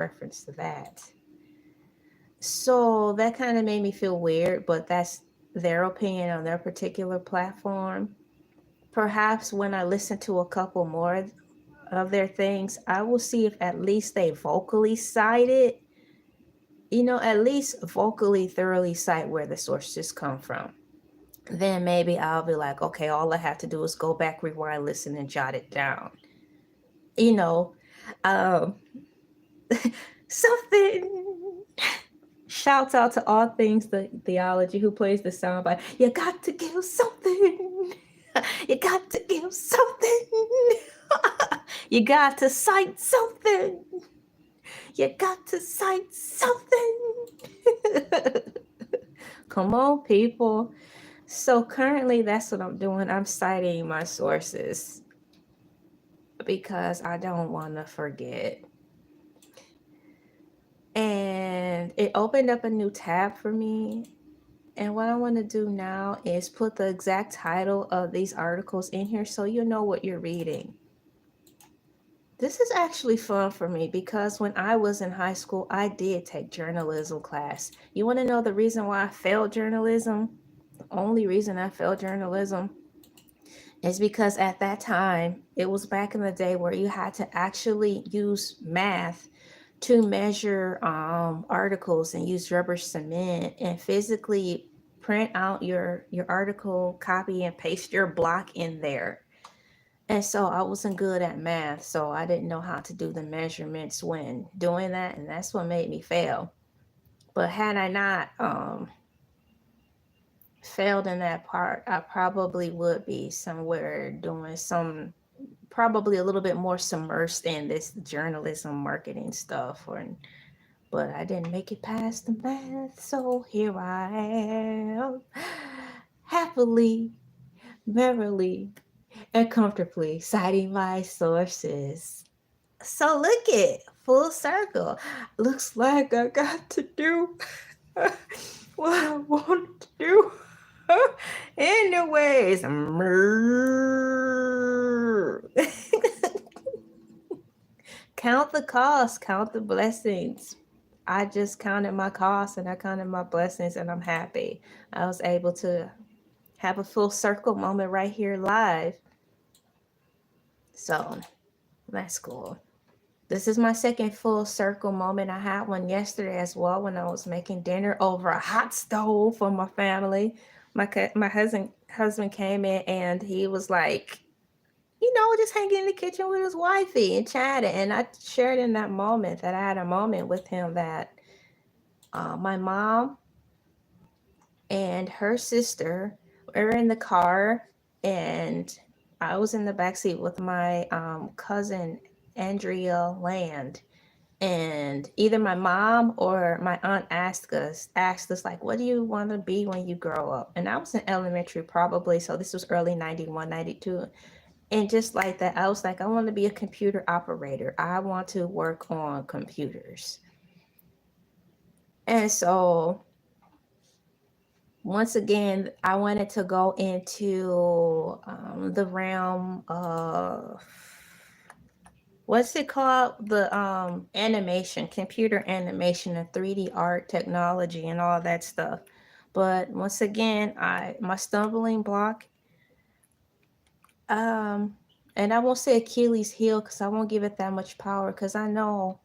reference to that. So that kind of made me feel weird, but that's their opinion on their particular platform. Perhaps when I listen to a couple more of their things, I will see if at least they vocally cite it, at least vocally thoroughly cite where the sources come from. Then maybe I'll be like, okay, all I have to do is go back, rewind, listen, and jot it down. You know, um, something. Shouts out to All Things the Theology who plays the soundbite. You got to give something. You got to give something. You got to cite something. You got to cite something. Come on, people. So currently that's what I'm doing. I'm citing my sources because I don't want to forget. And it opened up a new tab for me. And what I want to do now is put the exact title of these articles in here so you know what you're reading. This is actually fun for me because when I was in high school, I did take journalism class. You want to know the reason why I failed journalism? The only reason I failed journalism is because at that time, it was back in the day where you had to actually use math to measure articles and use rubber cement and physically print out your article, copy and paste your block in there. And so I wasn't good at math, so I didn't know how to do the measurements when doing that, and that's what made me fail. But had I not failed in that part, I probably would be somewhere doing probably a little bit more submersed in this journalism marketing stuff, but I didn't make it past the math, so here I am, happily, merrily, and comfortably citing my sources. So look it, full circle. Looks like I got to do what I want to do. Anyways, count the cost, count the blessings. I just counted my costs and I counted my blessings, and I'm happy. I was able to have a full circle moment right here live. So that's cool. This is my second full circle moment. I had one yesterday as well when I was making dinner over a hot stove for my family. My husband came in and he was like, just hanging in the kitchen with his wifey and chatting. And I shared in that moment that I had a moment with him that my mom and her sister were in the car, and I was in the backseat with my cousin Andrea Land. And either my mom or my aunt asked us like, what do you want to be when you grow up? And I was in elementary probably, so this was early 91, 92. And just like that, I was like, I want to be a computer operator. I want to work on computers. And so once again, I wanted to go into the realm of, what's it called? The animation, computer animation and 3D art technology and all that stuff. But once again, my stumbling block, and I won't say Achilles heel because I won't give it that much power, because I know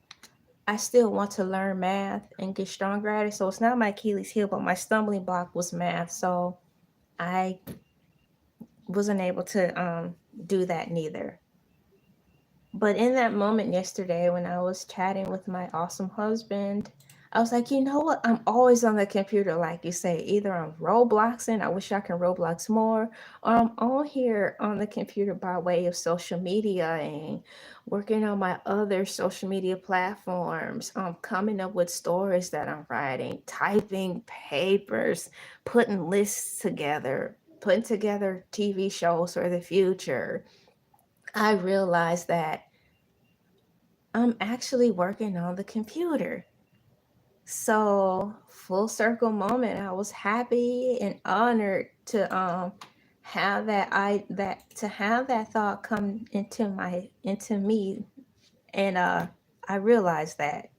I still want to learn math and get stronger at it. So it's not my Achilles heel, but my stumbling block was math. So I wasn't able to do that neither. But in that moment yesterday when I was chatting with my awesome husband, I was like, you know what? I'm always on the computer, like you say. Either I'm Robloxing, I wish I can Roblox more, or I'm on here on the computer by way of social media and working on my other social media platforms. Coming up with stories that I'm writing, typing papers, putting lists together, putting together TV shows for the future. I realized that I'm actually working on the computer. So full circle moment. I was happy and honored to have that thought come into me, and I realized that